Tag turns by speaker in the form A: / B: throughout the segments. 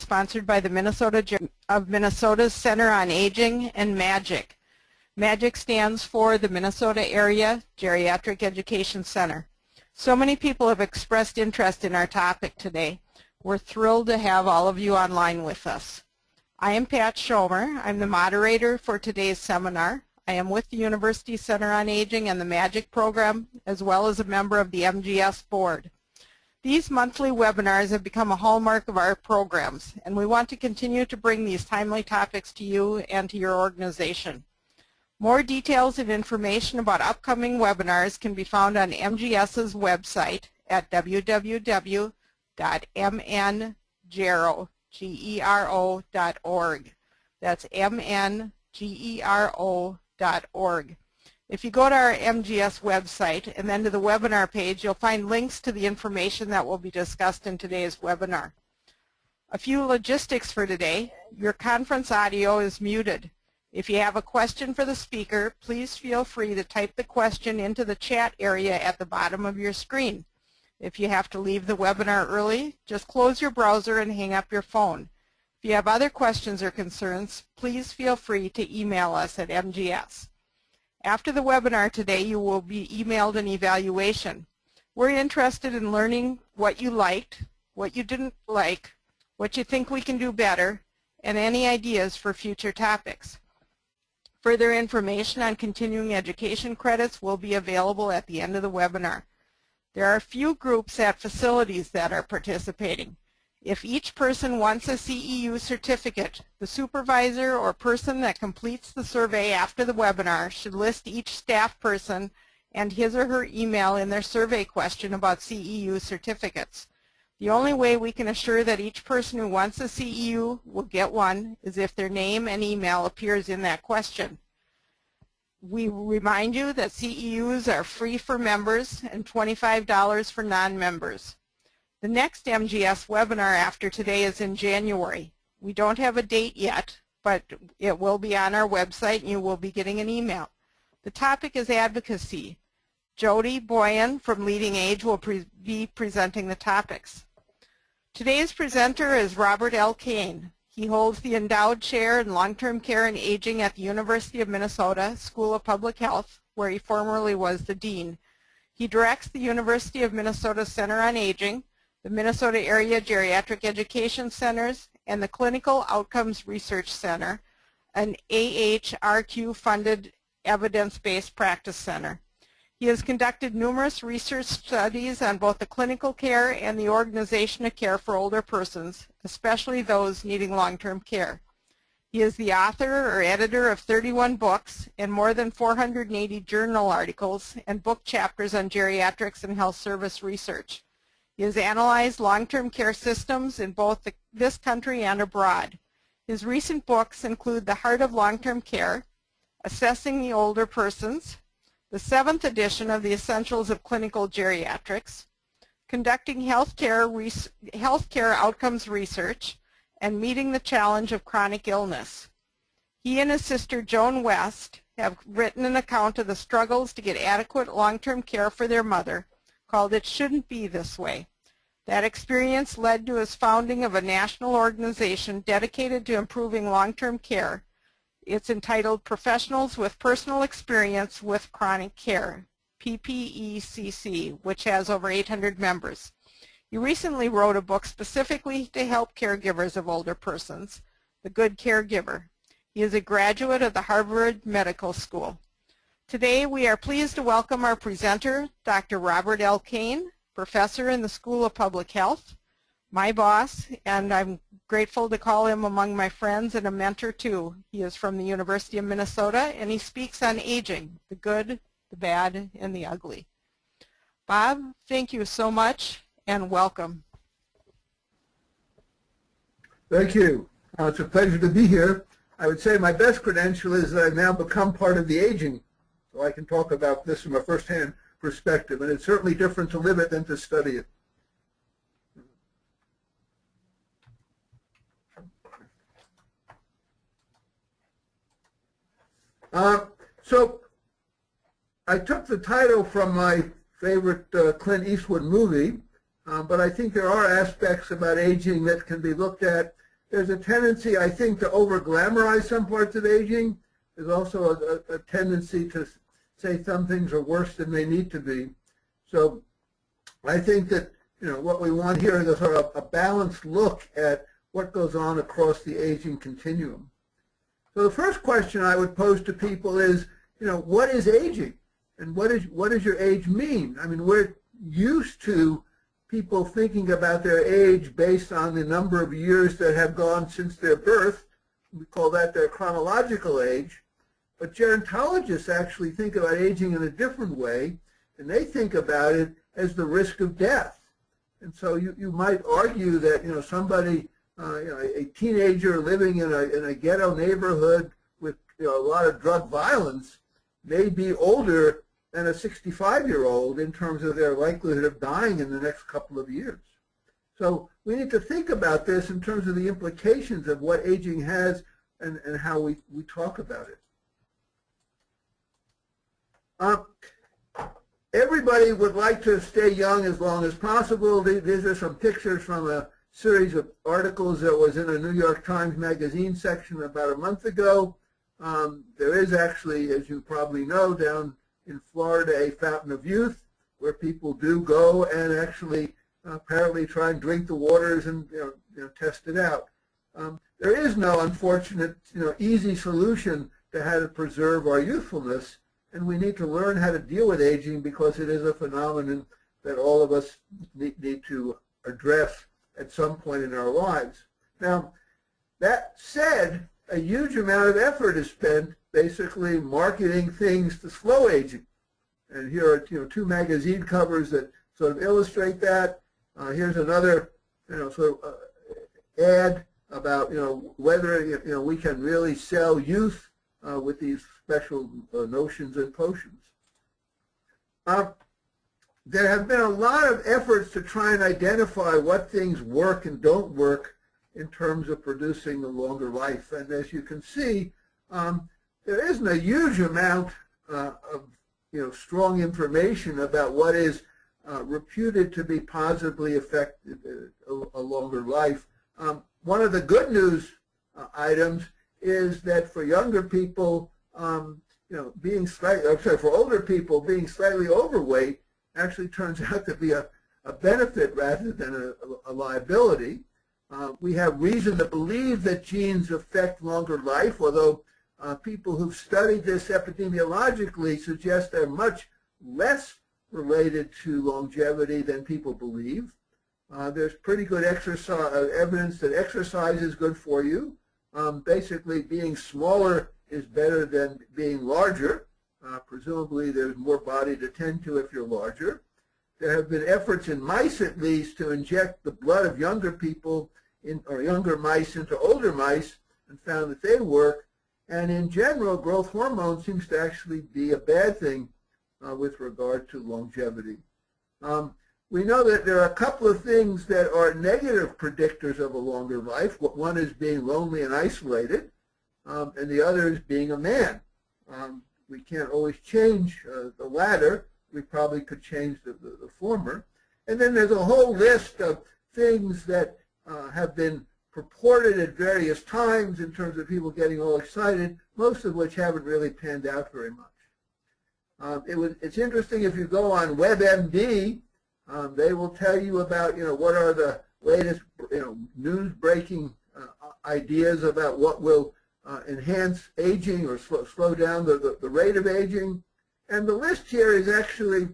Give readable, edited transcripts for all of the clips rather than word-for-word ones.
A: sponsored by the Minnesota's Center on Aging and MAGIC. MAGIC stands for the Minnesota Area Geriatric Education Center. So many people have expressed interest in our topic today. We're thrilled to have all of you online with us. I am Pat Schomer. I'm the moderator for today's seminar. I am with the University Center on Aging and the MAGIC program, as well as a member of the MGS board. These monthly webinars have become a hallmark of our programs, and we want to continue to bring these timely topics to you and to your organization. More details and information about upcoming webinars can be found on MGS's website at www.mngero.org. That's mngero.org. If you go to our MGS website and then to the webinar page, you'll find links to the information that will be discussed in today's webinar. A few logistics for today. Your conference audio is muted. If you have a question for the speaker, please feel free to type the question into the chat area at the bottom of your screen. If you have to leave the webinar early, just close your browser and hang up your phone. If you have other questions or concerns, please feel free to email us at MGS. After the webinar today, you will be emailed an evaluation. We're interested in learning what you liked, what you didn't like, what you think we can do better, and any ideas for future topics. Further information on continuing education credits will be available at the end of the webinar. There are a few groups at facilities that are participating. If each person wants a CEU certificate, the supervisor or person that completes the survey after the webinar should list each staff person and his or her email in their survey question about CEU certificates. The only way we can assure that each person who wants a CEU will get one is if their name and email appears in that question. We remind you that CEUs are free for members and $25 for non-members. The next MGS webinar after today is in January. We don't have a date yet, but it will be on our website and you will be getting an email. The topic is advocacy. Jody Boyan from Leading Age will be presenting the topics. Today's presenter is Robert L. Kane. He holds the Endowed Chair in Long-Term Care and Aging at the University of Minnesota School of Public Health, where he formerly was the Dean. He directs the University of Minnesota Center on Aging, the Minnesota Area Geriatric Education Centers, and the Clinical Outcomes Research Center, an AHRQ-funded evidence-based practice center. He has conducted numerous research studies on both the clinical care and the organization of care for older persons, especially those needing long-term care. He is the author or editor of 31 books and more than 480 journal articles and book chapters on geriatrics and health service research. He has analyzed long-term care systems in both this country and abroad. His recent books include The Heart of Long-Term Care, Assessing the Older Persons, the 7th edition of the Essentials of Clinical Geriatrics, Conducting Healthcare Outcomes Research, and Meeting the Challenge of Chronic Illness. He and his sister Joan West have written an account of the struggles to get adequate long-term care for their mother, called It Shouldn't Be This Way. That experience led to his founding of a national organization dedicated to improving long-term care. It's entitled Professionals with Personal Experience with Chronic Care, PPECC, which has over 800 members. He recently wrote a book specifically to help caregivers of older persons, The Good Caregiver. He is a graduate of the Harvard Medical School. Today we are pleased to welcome our presenter, Dr. Robert L. Kane, professor in the School of Public Health, my boss, and I'm grateful to call him among my friends and a mentor too. He is from the University of Minnesota and he speaks on aging, the good, the bad, and the ugly. Bob, thank you so much and welcome.
B: Thank you. It's a pleasure to be here. I would say my best credential is that I've now become part of the aging, so I can talk about this from a first-hand perspective, and it's certainly different to live it than to study it. So I took the title from my favorite Clint Eastwood movie, but I think there are aspects about aging that can be looked at There's a tendency, I think, to over-glamorize some parts of aging. There's also a tendency to say some things are worse than they need to be. So I think that what we want here is a sort of a balanced look at what goes on across the aging continuum. So the first question I would pose to people is, what is aging? And what does your age mean? I mean, we're used to people thinking about their age based on the number of years that have gone since their birth. We call that their chronological age. But gerontologists actually think about aging in a different way, and they think about it as the risk of death. And so you might argue that somebody, a teenager living in a ghetto neighborhood with a lot of drug violence may be older than a 65-year-old in terms of their likelihood of dying in the next couple of years. So we need to think about this in terms of the implications of what aging has and how we talk about it. Everybody would like to stay young as long as possible. These are some pictures from a series of articles that was in a New York Times magazine section about a month ago. There is actually, as you probably know, down in Florida, a fountain of youth where people do go and actually apparently try and drink the waters and test it out. There is no unfortunate easy solution to how to preserve our youthfulness, and we need to learn how to deal with aging because it is a phenomenon that all of us need to address at some point in our lives. Now, that said, a huge amount of effort is spent basically marketing things to slow aging. And here are two magazine covers that sort of illustrate that. Here's another sort of ad about whether we can really sell youth with these special notions and potions. There have been a lot of efforts to try and identify what things work and don't work in terms of producing a longer life. And as you can see, there isn't a huge amount of strong information about what is reputed to be positively affected a longer life. One of the good news items is that for younger people, for older people, being slightly overweight actually turns out to be a benefit rather than a liability. We have reason to believe that genes affect longer life, although people who've studied this epidemiologically suggest they're much less related to longevity than people believe. There's pretty good evidence that exercise is good for you. Basically, being smaller is better than being larger. Presumably, there's more body to tend to if you're larger. There have been efforts in mice, at least, to inject the blood of younger people or younger mice into older mice and found that they work. And in general, growth hormone seems to actually be a bad thing with regard to longevity. We know that there are a couple of things that are negative predictors of a longer life. One is being lonely and isolated, and the other is being a man. We can't always change the latter. We probably could change the former. And then there's a whole list of things that have been purported at various times in terms of people getting all excited, most of which haven't really panned out very much. It's interesting if you go on WebMD, they will tell you about what are the latest news-breaking ideas about what will enhance aging or slow down the rate of aging. And the list here is actually,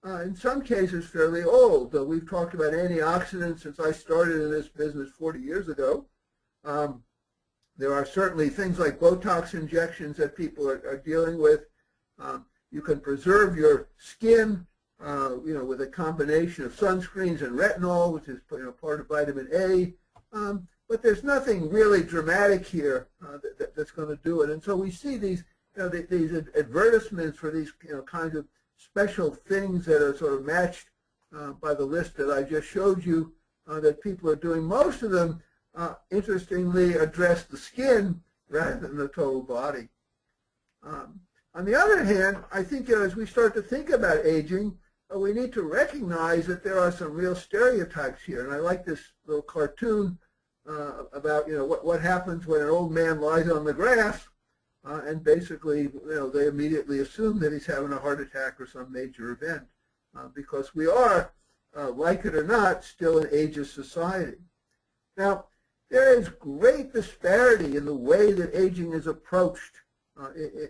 B: in some cases, fairly old. We've talked about antioxidants since I started in this business 40 years ago. There are certainly things like Botox injections that people are dealing with. You can preserve your skin, with a combination of sunscreens and retinol, which is part of vitamin A. But there's nothing really dramatic here that's going to do it. And so we see these these advertisements for these kinds of special things that are sort of matched by the list that I just showed you that people are doing. Most of them, interestingly, address the skin rather than the total body. On the other hand, I think as we start to think about aging, we need to recognize that there are some real stereotypes here. And I like this little cartoon about what happens when an old man lies on the grass, and basically they immediately assume that he's having a heart attack or some major event, because we are, like it or not, still an ageist society. Now, there is great disparity in the way that aging is approached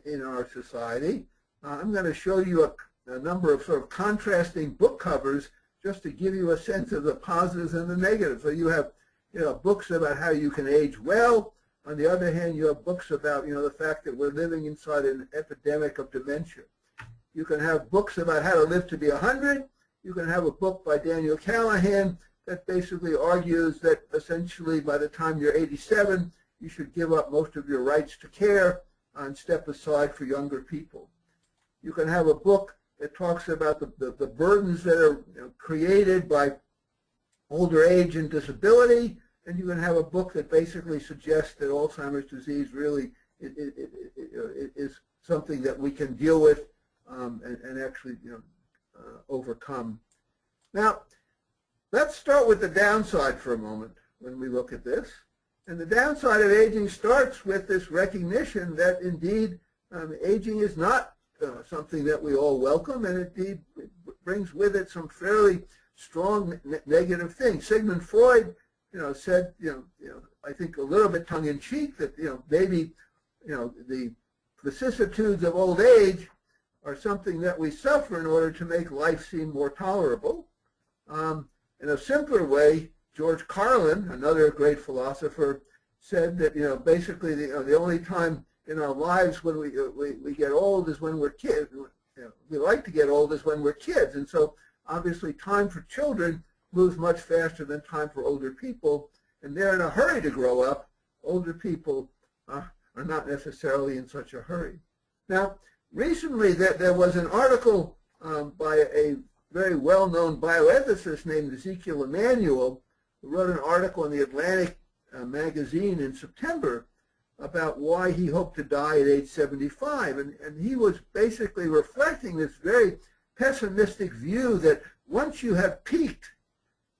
B: in our society. I'm going to show you a number of sort of contrasting book covers just to give you a sense of the positives and the negatives. So you have books about how you can age well. On the other hand, you have books about the fact that we're living inside an epidemic of dementia. You can have books about how to live to be 100. You can have a book by Daniel Callahan that basically argues that essentially by the time you're 87, you should give up most of your rights to care and step aside for younger people. You can have a book that talks about the burdens that are created by older age and disability, and you can have a book that basically suggests that Alzheimer's disease really is something that we can deal with and actually overcome. Now, let's start with the downside for a moment when we look at this. And the downside of aging starts with this recognition that indeed aging is not something that we all welcome, and indeed it brings with it some fairly strong negative things. Sigmund Freud, said, I think a little bit tongue-in-cheek that maybe the vicissitudes of old age are something that we suffer in order to make life seem more tolerable. In a simpler way, George Carlin, another great philosopher, said that basically the only time in our lives when we get old is when we're kids. We like to get old is when we're kids, and so obviously time for children moves much faster than time for older people, and they're in a hurry to grow up. Older people are not necessarily in such a hurry. Now, recently there was an article by a very well-known bioethicist named Ezekiel Emanuel, who wrote an article in the Atlantic magazine in September about why he hoped to die at age 75. And he was basically reflecting this very pessimistic view that once you have peaked,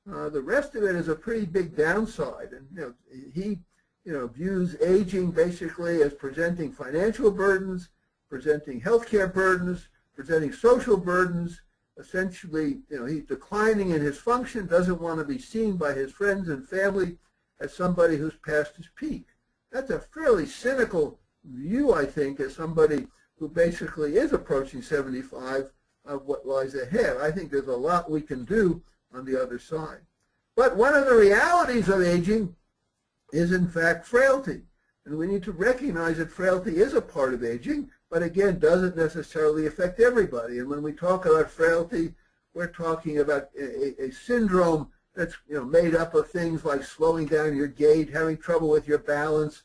B: the rest of it is a pretty big downside. And he views aging basically as presenting financial burdens, presenting healthcare burdens, presenting social burdens. Essentially, he's declining in his function, doesn't want to be seen by his friends and family as somebody who's past his peak. That's a fairly cynical view, I think, as somebody who basically is approaching 75 of what lies ahead. I think there's a lot we can do on the other side. But one of the realities of aging is, in fact, frailty. And we need to recognize that frailty is a part of aging, but again, doesn't necessarily affect everybody. And when we talk about frailty, we're talking about a syndrome that's made up of things like slowing down your gait, having trouble with your balance,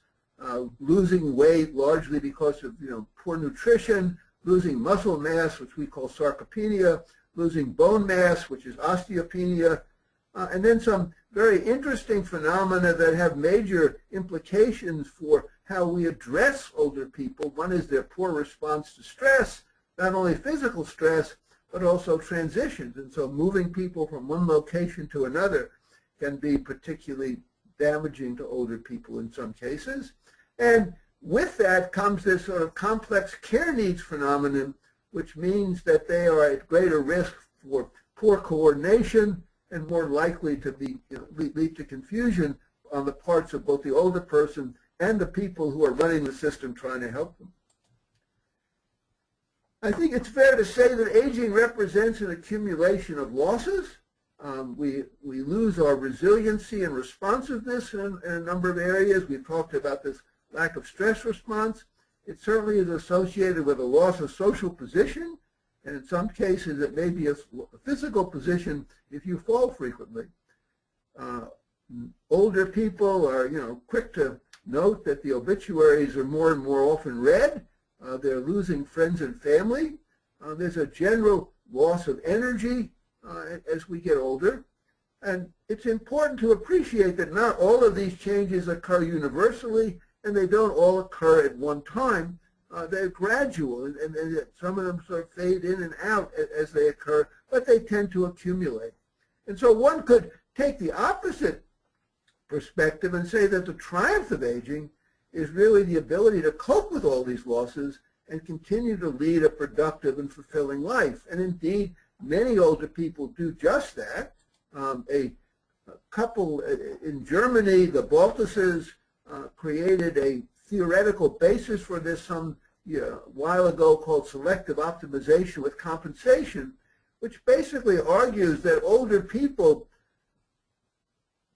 B: losing weight largely because of poor nutrition, losing muscle mass, which we call sarcopenia, losing bone mass, which is osteopenia, and then some very interesting phenomena that have major implications for how we address older people. One is their poor response to stress, not only physical stress, but also transitions. And so moving people from one location to another can be particularly damaging to older people in some cases. And with that comes this sort of complex care needs phenomenon, which means that they are at greater risk for poor coordination and more likely to lead to confusion on the parts of both the older person and the people who are running the system trying to help them. I think it's fair to say that aging represents an accumulation of losses. We lose our resiliency and responsiveness in a number of areas. We've talked about this lack of stress response. It certainly is associated with a loss of social position, and in some cases it may be a physical position if you fall frequently. Older people are quick to note that the obituaries are more and more often read. They're losing friends and family. There's a general loss of energy as we get older. And it's important to appreciate that not all of these changes occur universally, and they don't all occur at one time. They're gradual, and some of them sort of fade in and out as they occur, but they tend to accumulate. And so one could take the opposite perspective and say that the triumph of aging is really the ability to cope with all these losses and continue to lead a productive and fulfilling life. And indeed, many older people do just that. A couple in Germany, the Baltuses, created a theoretical basis for this some while ago called selective optimization with compensation, which basically argues that older people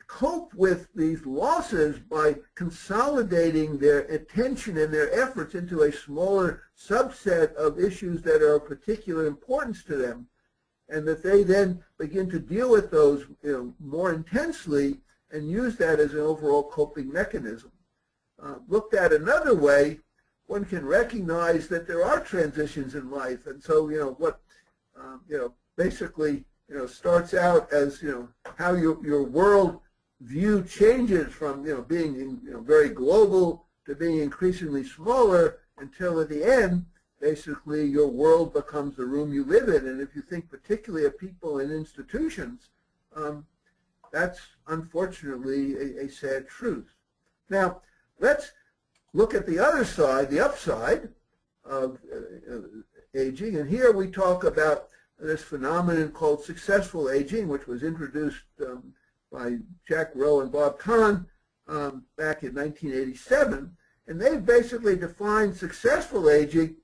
B: cope with these losses by consolidating their attention and their efforts into a smaller subset of issues that are of particular importance to them, and that they then begin to deal with those more intensely and use that as an overall coping mechanism. Looked at another way, one can recognize that there are transitions in life, and so what basically starts out as how your world view changes from being very global to being increasingly smaller, until at the end basically your world becomes the room you live in. And if you think particularly of people in institutions, that's unfortunately a sad truth. Now let's look at the other side, the upside of aging, and here we talk about this phenomenon called successful aging, which was introduced by Jack Rowe and Bob Kahn back in 1987, and they basically defined successful aging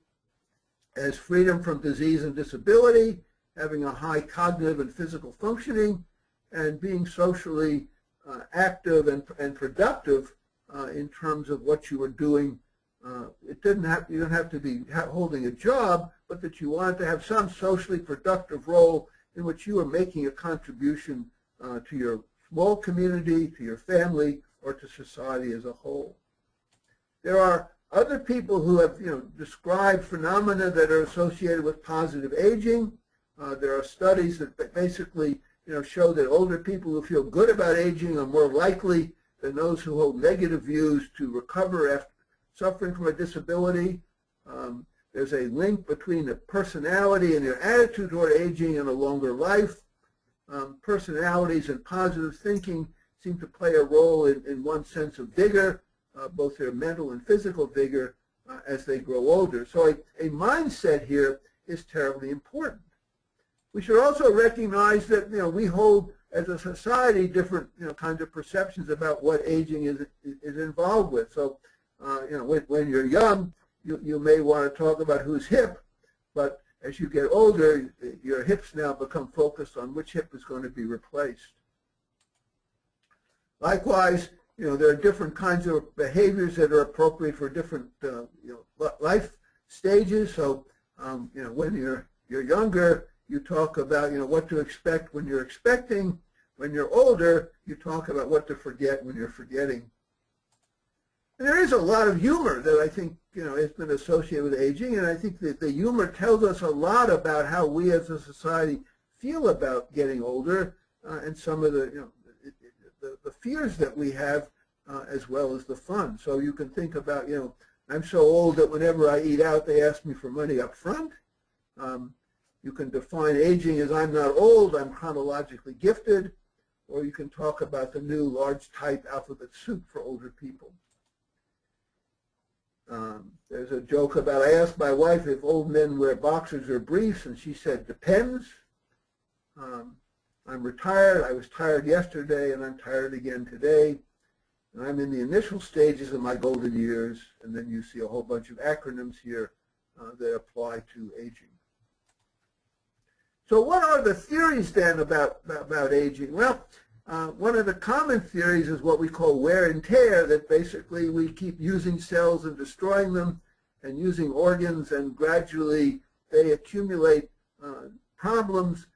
B: as freedom from disease and disability, having a high cognitive and physical functioning, and being socially active and productive in terms of what you were doing. You don't have to be holding a job, but that you wanted to have some socially productive role in which you were making a contribution to your small community, to your family, or to society as a whole. There are other people who have described phenomena that are associated with positive aging. There are studies that basically show that older people who feel good about aging are more likely than those who hold negative views to recover after suffering from a disability. There's a link between the personality and your attitude toward aging and a longer life. Personalities and positive thinking seem to play a role in one's sense of vigor, both their mental and physical vigor as they grow older. So a mindset here is terribly important. We should also recognize that we hold as a society different kinds of perceptions about what aging is involved with. So when you're young, you may want to talk about who's hip, but as you get older, your hips now become focused on which hip is going to be replaced. Likewise, there are different kinds of behaviors that are appropriate for different life stages. So when you're younger, you talk about what to expect when you're expecting. When you're older, you talk about what to forget when you're forgetting. And there is a lot of humor that I think has been associated with aging, and I think that the humor tells us a lot about how we as a society feel about getting older, and some of the fears that we have, as well as the fun. So you can think about I'm so old that whenever I eat out, they ask me for money up front. You can define aging as I'm not old, I'm chronologically gifted, or you can talk about the new large type alphabet soup for older people. There's a joke about, I asked my wife if old men wear boxers or briefs, and she said, depends. I'm retired. I was tired yesterday, and I'm tired again today. And I'm in the initial stages of my golden years, and then you see a whole bunch of acronyms here that apply to aging. So what are the theories then about aging? Well, one of the common theories is what we call wear and tear, that basically we keep using cells and destroying them and using organs, and gradually they accumulate problems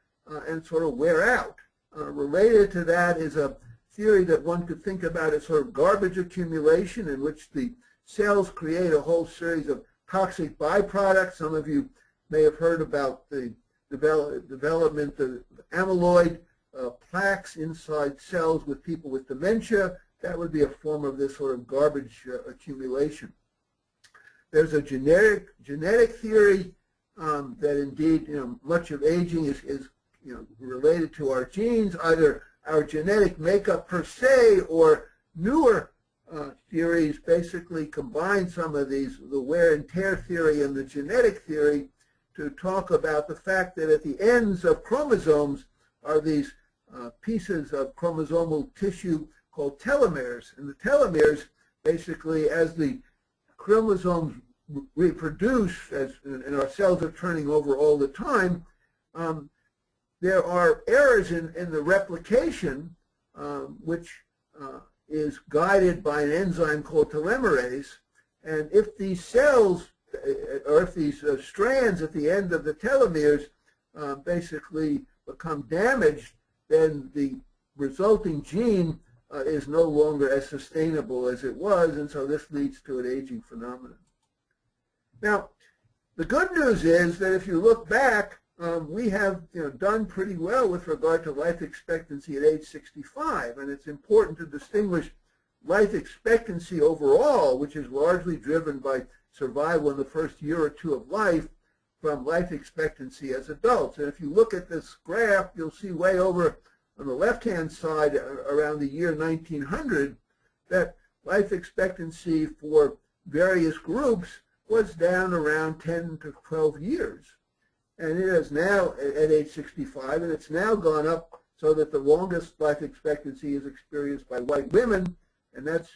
B: and sort of wear out. Related to that is a theory that one could think about as sort of garbage accumulation, in which the cells create a whole series of toxic byproducts. Some of you may have heard about the development of amyloid plaques inside cells with people with dementia. That would be a form of this sort of garbage accumulation. There's a genetic theory that indeed much of aging is related to our genes, either our genetic makeup per se, or newer theories basically combine some of these, the wear and tear theory and the genetic theory, to talk about the fact that at the ends of chromosomes are these pieces of chromosomal tissue called telomeres. And the telomeres, basically, as the chromosomes reproduce, and our cells are turning over all the time, there are errors in the replication, which is guided by an enzyme called telomerase. And if these cells, or if these strands at the end of the telomeres basically become damaged, then the resulting gene is no longer as sustainable as it was, and so this leads to an aging phenomenon. Now, the good news is that if you look back, we have done pretty well with regard to life expectancy at age 65, and it's important to distinguish life expectancy overall, which is largely driven by survival in the first year or two of life, from life expectancy as adults. And if you look at this graph, you'll see way over on the left-hand side around the year 1900 that life expectancy for various groups was down around 10 to 12 years. And it is now at age 65, and it's now gone up so that the longest life expectancy is experienced by white women, and that's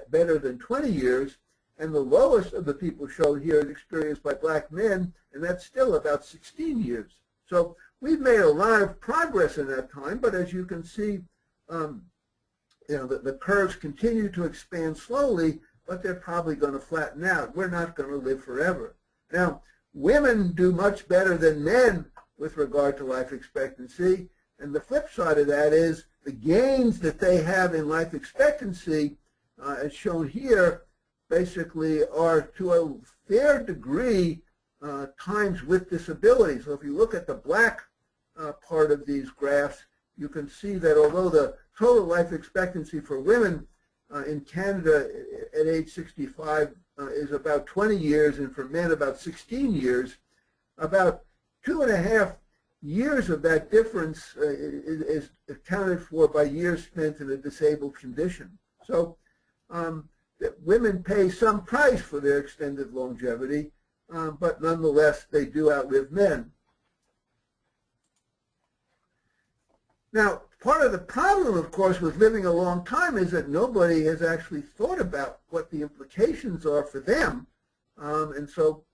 B: better than 20 years. And the lowest of the people shown here is experienced by black men, and that's still about 16 years. So we've made a lot of progress in that time, but as you can see, the curves continue to expand slowly, but they're probably going to flatten out. We're not going to live forever. Now, women do much better than men with regard to life expectancy, and the flip side of that is the gains that they have in life expectancy, as shown here, basically are to a fair degree times with disability. So if you look at the black part of these graphs, you can see that although the total life expectancy for women in Canada at age 65 is about 20 years, and for men about 16 years, about 2.5 years of that difference is accounted for by years spent in a disabled condition. So women pay some price for their extended longevity, but nonetheless they do outlive men. Now, part of the problem, of course, with living a long time is that nobody has actually thought about what the implications are for them. And so,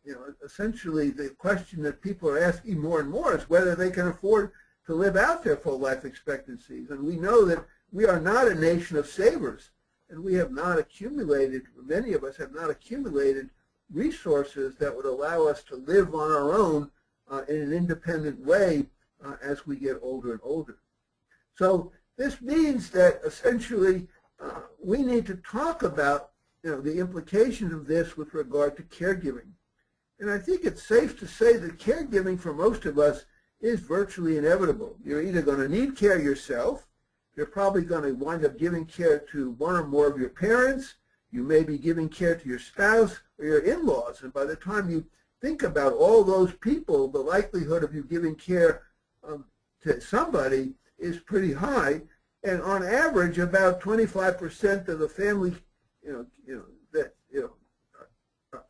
B: essentially the question that people are asking more and more is whether they can afford to live out their full life expectancies. And we know that we are not a nation of savers, and we have not accumulated, many of us have not accumulated resources that would allow us to live on our own in an independent way as we get older and older. So this means that essentially we need to talk about the implications of this with regard to caregiving. And I think it's safe to say that caregiving for most of us is virtually inevitable. You're either going to need care yourself, you're probably going to wind up giving care to one or more of your parents, you may be giving care to your spouse or your in-laws, and by the time you think about all those people, the likelihood of you giving care to somebody is pretty high, and on average about 25% of the families,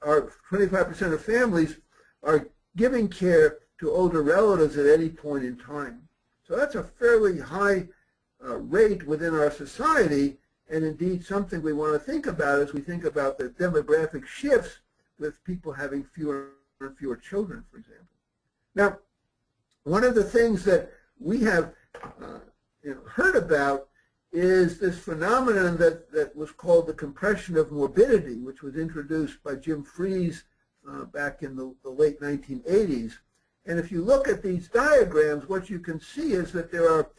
B: 25% of families are giving care to older relatives at any point in time. So that's a fairly high rate within our society, and indeed something we want to think about as we think about the demographic shifts with people having fewer and fewer children, for example. Now, one of the things that we have heard about is this phenomenon that was called the compression of morbidity, which was introduced by Jim Fries back in the late 1980s. And if you look at these diagrams, what you can see is that there are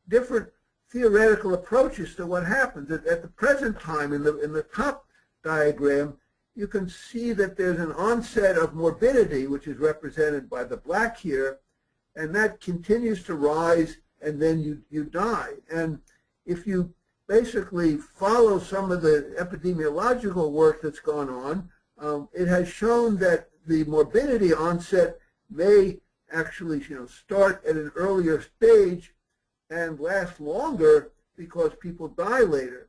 B: different theoretical approaches to what happens. At the present time, in the top diagram, you can see that there's an onset of morbidity, which is represented by the black here, and that continues to rise, and then you die. And if you basically follow some of the epidemiological work that's gone on, it has shown that the morbidity onset may actually start at an earlier stage, and last longer because people die later.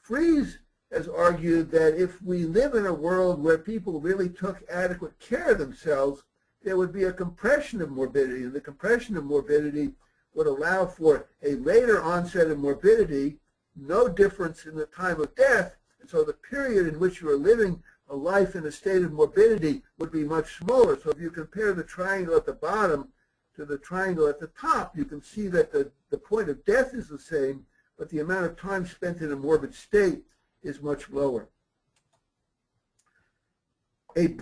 B: Fries has argued that if we live in a world where people really took adequate care of themselves, there would be a compression of morbidity, and the compression of morbidity would allow for a later onset of morbidity, no difference in the time of death, and so the period in which you are living a life in a state of morbidity would be much smaller. So if you compare the triangle at the bottom to the triangle at the top, you can see that the point of death is the same, but the amount of time spent in a morbid state is much lower. A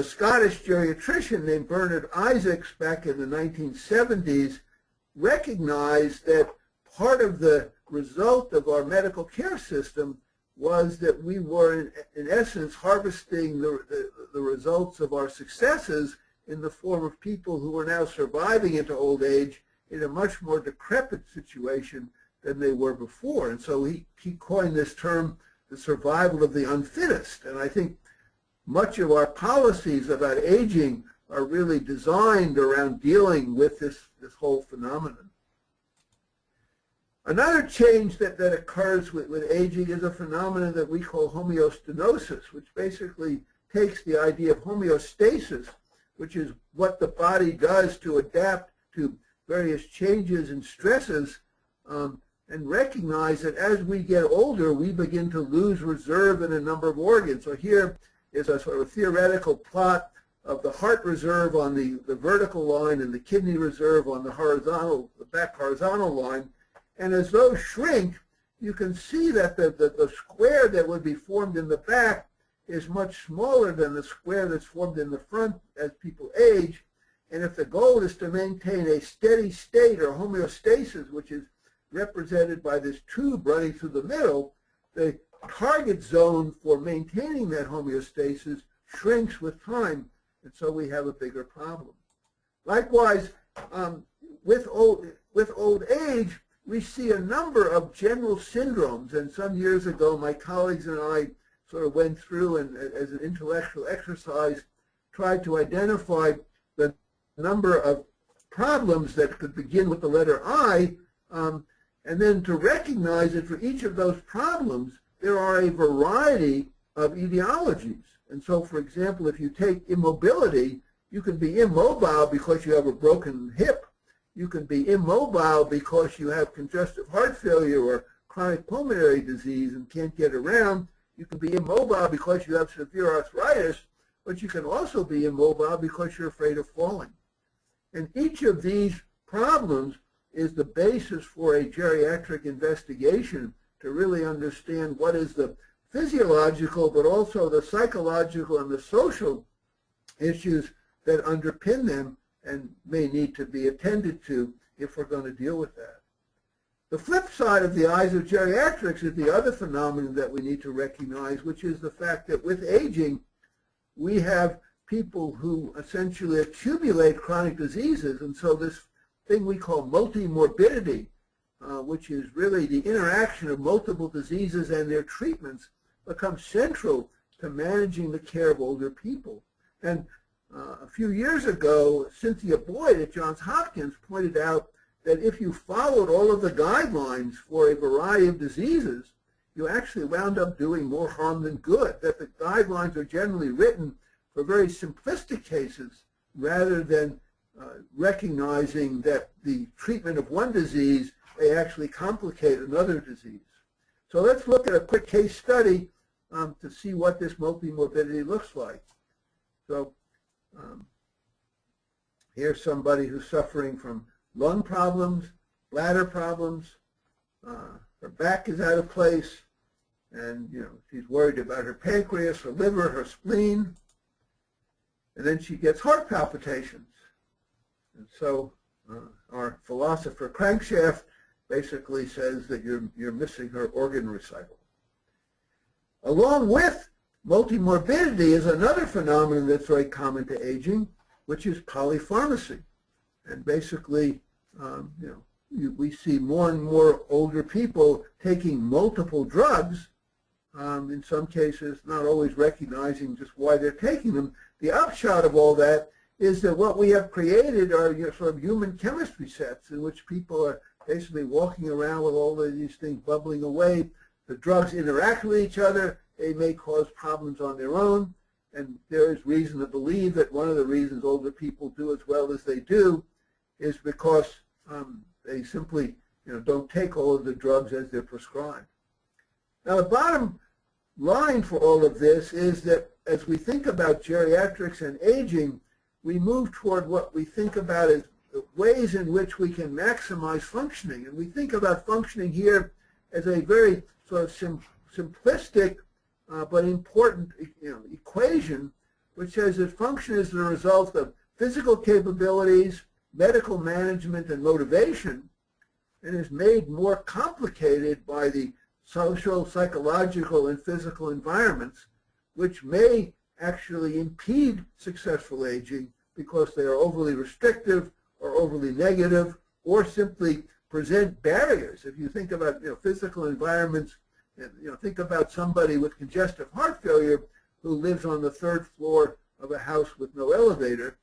B: Scottish geriatrician named Bernard Isaacs back in the 1970s recognized that part of the result of our medical care system was that we were, in essence, harvesting the results of our successes in the form of people who were now surviving into old age in a much more decrepit situation than they were before. And so he coined this term, the survival of the unfittest. And I think much of our policies about aging are really designed around dealing with this whole phenomenon. Another change that occurs with aging is a phenomenon that we call homeostenosis, which basically takes the idea of homeostasis, which is what the body does to adapt to various changes and stresses, and recognize that as we get older, we begin to lose reserve in a number of organs. So here is a sort of theoretical plot of the heart reserve on the vertical line and the kidney reserve on the back horizontal line. And as those shrink, you can see that the square that would be formed in the back is much smaller than the square that's formed in the front as people age. And if the goal is to maintain a steady state or homeostasis, which is represented by this tube running through the middle, the target zone for maintaining that homeostasis shrinks with time, and so we have a bigger problem. Likewise, with old age, we see a number of general syndromes, and some years ago my colleagues and I sort of went through and as an intellectual exercise tried to identify the number of problems that could begin with the letter I, and then to recognize that for each of those problems there are a variety of etiologies. And so, for example, if you take immobility, you can be immobile because you have a broken hip. You can be immobile because you have congestive heart failure or chronic pulmonary disease and can't get around. You can be immobile because you have severe arthritis, but you can also be immobile because you're afraid of falling. And each of these problems is the basis for a geriatric investigation to really understand what is the physiological, but also the psychological and the social issues that underpin them and may need to be attended to if we're going to deal with that. The flip side of the eyes of geriatrics is the other phenomenon that we need to recognize, which is the fact that with aging, we have people who essentially accumulate chronic diseases, and so this thing we call multimorbidity, which is really the interaction of multiple diseases and their treatments, becomes central to managing the care of older people. And a few years ago, Cynthia Boyd at Johns Hopkins pointed out that if you followed all of the guidelines for a variety of diseases, you actually wound up doing more harm than good, that the guidelines are generally written for very simplistic cases rather than recognizing that the treatment of one disease may actually complicate another disease. So let's look at a quick case study to see what this multimorbidity looks like. So here's somebody who's suffering from lung problems, bladder problems, her back is out of place, and she's worried about her pancreas, her liver, her spleen, and then she gets heart palpitations. And so our philosopher Crankshaft basically says that you're missing her organ recital. Along with multimorbidity is another phenomenon that's very common to aging, which is polypharmacy. And basically, we see more and more older people taking multiple drugs, in some cases not always recognizing just why they're taking them. The upshot of all that is that what we have created are sort of human chemistry sets in which people are basically walking around with all of these things bubbling away. The drugs interact with each other. They may cause problems on their own. And there is reason to believe that one of the reasons older people do as well as they do is because they simply don't take all of the drugs as they're prescribed. Now, the bottom line for all of this is that as we think about geriatrics and aging, we move toward what we think about as ways in which we can maximize functioning. And we think about functioning here as a very sort of simplistic but important equation, which says that function is the result of physical capabilities, medical management, and motivation, and is made more complicated by the social, psychological, and physical environments, which may actually impede successful aging because they are overly restrictive or overly negative or simply present barriers. If you think about physical environments, think about somebody with congestive heart failure who lives on the 3rd floor of a house with no elevator.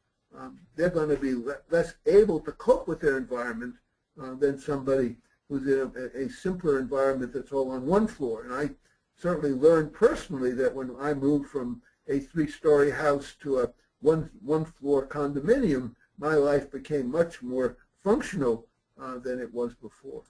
B: They're going to be less able to cope with their environment than somebody who's in a simpler environment that's all on 1 floor. And I certainly learned personally that when I moved from a 3-story house to a one-floor condominium, my life became much more functional than it was before.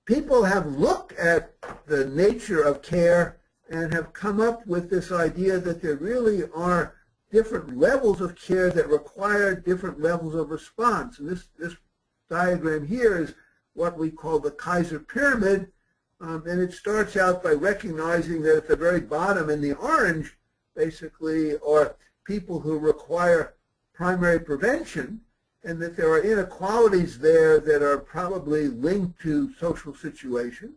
B: People have looked at the nature of care and have come up with this idea that there really are different levels of care that require different levels of response. And this diagram here is what we call the Kaiser pyramid, and it starts out by recognizing that at the very bottom in the orange basically are people who require primary prevention, and that there are inequalities there that are probably linked to social situations.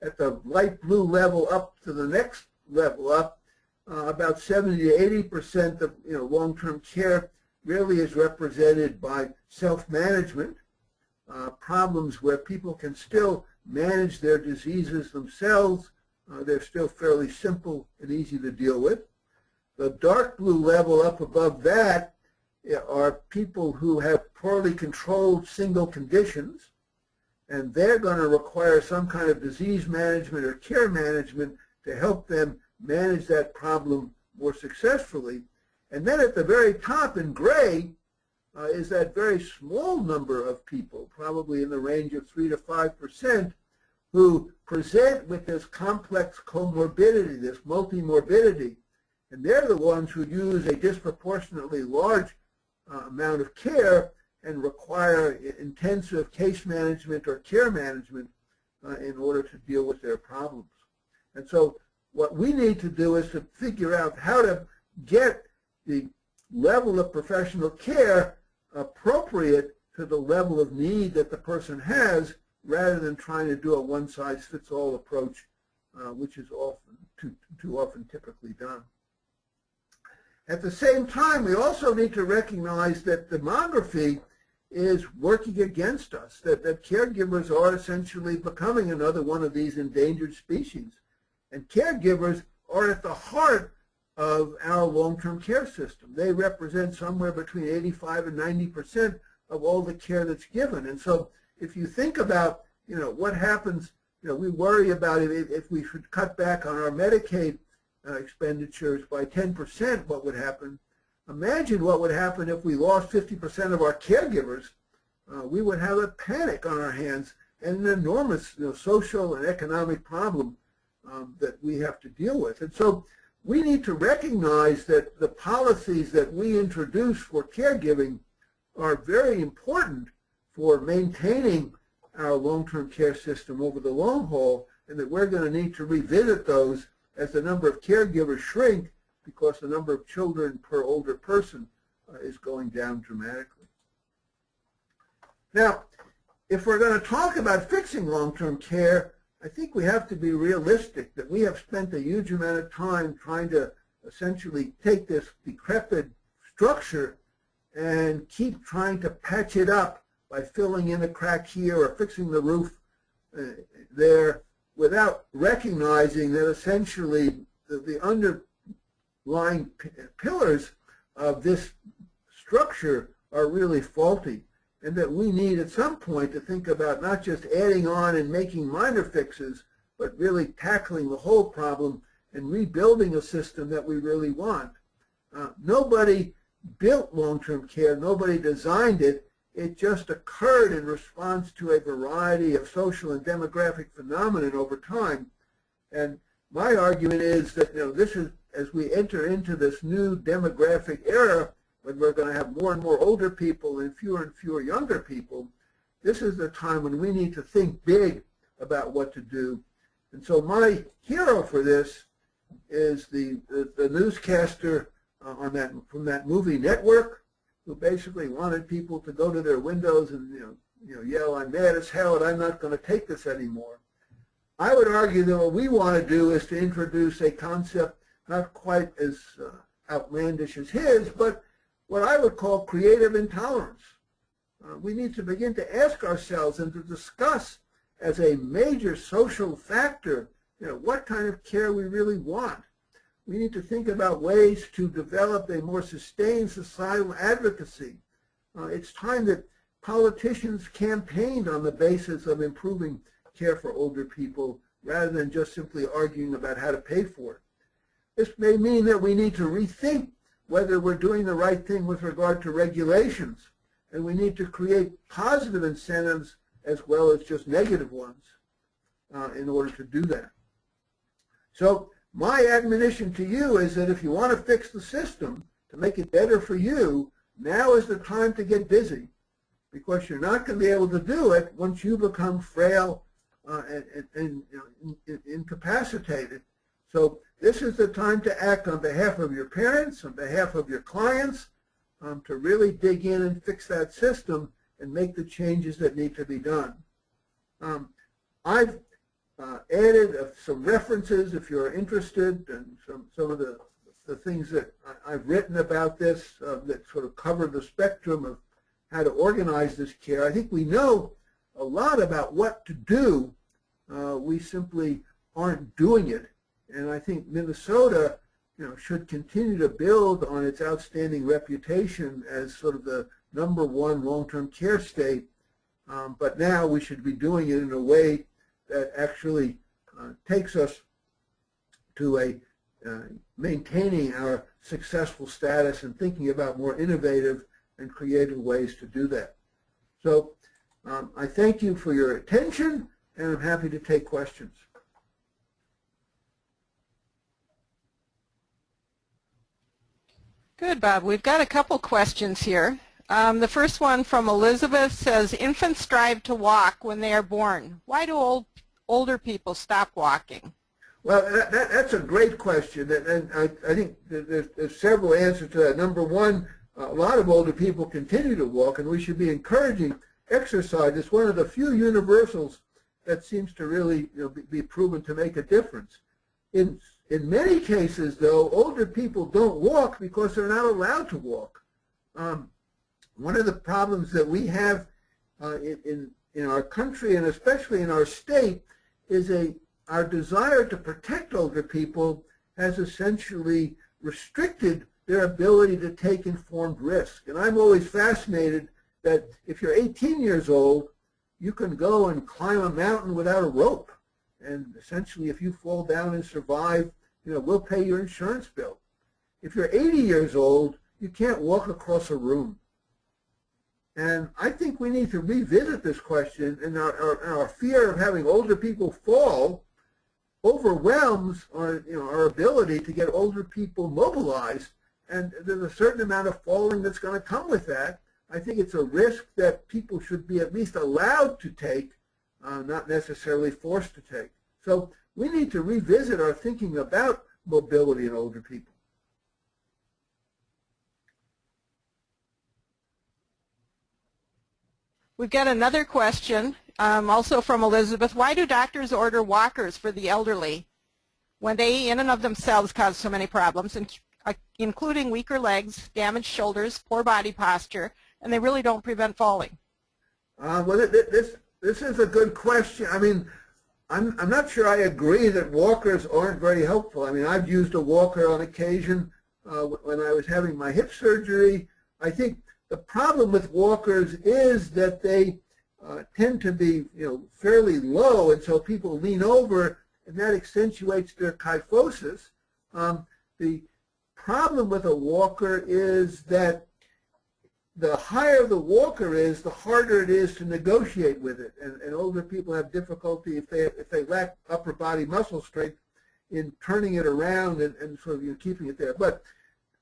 B: At the light blue level up to the next level up, about 70 to 80% of long-term care really is represented by self-management, problems where people can still manage their diseases themselves. They're still fairly simple and easy to deal with. The dark blue level up above that are people who have poorly controlled single conditions, and they're going to require some kind of disease management or care management to help them manage that problem more successfully. And then at the very top in gray is that very small number of people, probably in the range of 3 to 5%, who present with this complex comorbidity, this multimorbidity. And they're the ones who use a disproportionately large amount of care and require intensive case management or care management in order to deal with their problems. And so what we need to do is to figure out how to get the level of professional care appropriate to the level of need that the person has, rather than trying to do a one-size-fits-all approach, which is often too often typically done. At the same time, we also need to recognize that demography is working against us, that caregivers are essentially becoming another one of these endangered species. And caregivers are at the heart of our long-term care system. They represent somewhere between 85 and 90% of all the care that's given. And so if you think about, what happens, we worry about if we should cut back on our Medicaid expenditures by 10%, what would happen? Imagine what would happen if we lost 50% of our caregivers. We would have a panic on our hands and an enormous social and economic problem that we have to deal with. And so we need to recognize that the policies that we introduce for caregiving are very important for maintaining our long-term care system over the long haul, and that we're going to need to revisit those as the number of caregivers shrink, because the number of children per older person is going down dramatically. Now, if we're going to talk about fixing long-term care, I think we have to be realistic that we have spent a huge amount of time trying to essentially take this decrepit structure and keep trying to patch it up by filling in a crack here or fixing the roof there, without recognizing that essentially the underlying pillars of this structure are really faulty, and that we need at some point to think about not just adding on and making minor fixes, but really tackling the whole problem and rebuilding a system that we really want. Nobody built long-term care, nobody designed it. It just occurred in response to a variety of social and demographic phenomena over time. And my argument is that this is, as we enter into this new demographic era, when we're going to have more and more older people and fewer younger people, this is the time when we need to think big about what to do. And so my hero for this is the newscaster from that movie Network, who basically wanted people to go to their windows and yell, "I'm mad as hell and I'm not going to take this anymore." I would argue that what we want to do is to introduce a concept not quite as outlandish as his, but what I would call creative intolerance. We need to begin to ask ourselves and to discuss as a major social factor, what kind of care we really want. We need to think about ways to develop a more sustained societal advocacy. It's time that politicians campaigned on the basis of improving care for older people rather than just simply arguing about how to pay for it. This may mean that we need to rethink whether we're doing the right thing with regard to regulations, and we need to create positive incentives as well as just negative ones in order to do that. So my admonition to you is that if you want to fix the system to make it better for you, now is the time to get busy, because you're not going to be able to do it once you become frail and incapacitated. So this is the time to act on behalf of your parents, on behalf of your clients, to really dig in and fix that system and make the changes that need to be done. I've added some references, if you're interested, and some of the things that I've written about this that sort of cover the spectrum of how to organize this care. I think we know a lot about what to do. We simply aren't doing it. And I think Minnesota, should continue to build on its outstanding reputation as sort of the #1 long-term care state. But now we should be doing it in a way that actually takes us to maintaining our successful status and thinking about more innovative and creative ways to do that. So I thank you for your attention, and I'm happy to take questions.
A: Good, Bob. We've got a couple questions here. The first one from Elizabeth says, infants strive to walk when they are born. Why do older people stop walking?
B: Well, that's a great question, and I think there's several answers to that. Number one, a lot of older people continue to walk, and we should be encouraging exercise. It's one of the few universals that seems to really be proven to make a difference. In many cases, though, older people don't walk because they're not allowed to walk. One of the problems that we have in our country, and especially in our state, is our desire to protect older people has essentially restricted their ability to take informed risk. And I'm always fascinated that if you're 18 years old, you can go and climb a mountain without a rope. And essentially, if you fall down and survive, we'll pay your insurance bill. If you're 80 years old, you can't walk across a room. And I think we need to revisit this question, and our fear of having older people fall overwhelms our ability to get older people mobilized. And there's a certain amount of falling that's going to come with that. I think it's a risk that people should be at least allowed to take, not necessarily forced to take. So we need to revisit our thinking about mobility in older people.
A: We've got another question, also from Elizabeth. Why do doctors order walkers for the elderly when they, in and of themselves, cause so many problems, including weaker legs, damaged shoulders, poor body posture, and they really don't prevent falling?
B: Well, this is a good question. I mean, I'm not sure I agree that walkers aren't very helpful. I mean, I've used a walker on occasion when I was having my hip surgery. I think the problem with walkers is that they tend to be, fairly low, and so people lean over, and that accentuates their kyphosis. The problem with a walker is that the higher the walker is, the harder it is to negotiate with it, and older people have difficulty if they lack upper body muscle strength in turning it around and sort of keeping it there. But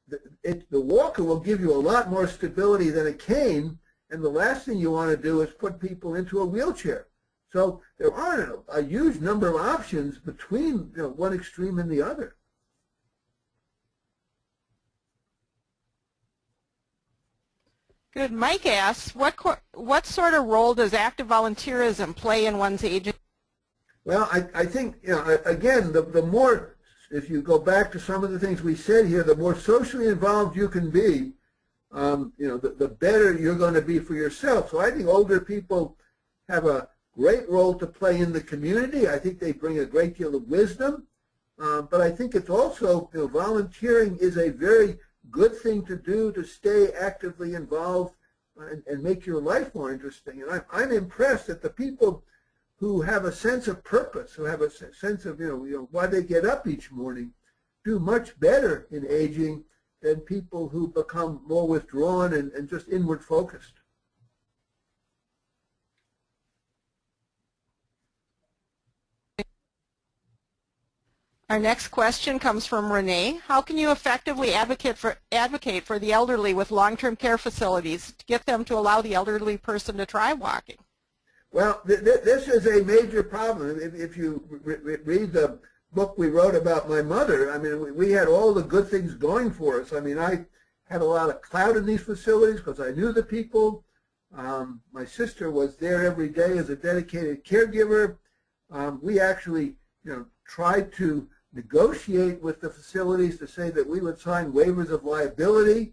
B: the walker will give you a lot more stability than a cane, and the last thing you want to do is put people into a wheelchair. So there aren't a huge number of options between one extreme and the other.
A: Good. Mike asks, what sort of role does active volunteerism play in one's aging?
B: Well, I think, again, the more, if you go back to some of the things we said here, the more socially involved you can be, the better you're going to be for yourself. So I think older people have a great role to play in the community. I think they bring a great deal of wisdom. But I think it's also, volunteering is a very good thing to do to stay actively involved and make your life more interesting. And I'm impressed that the people who have a sense of purpose, who have a sense of, why they get up each morning, do much better in aging than people who become more withdrawn and just inward focused.
A: Our next question comes from Renee. How can you effectively advocate for the elderly with long-term care facilities to get them to allow the elderly person to try walking?
B: Well, this is a major problem. If you read the book we wrote about my mother, I mean, we had all the good things going for us. I mean, I had a lot of clout in these facilities because I knew the people. My sister was there every day as a dedicated caregiver. We actually, tried to negotiate with the facilities to say that we would sign waivers of liability.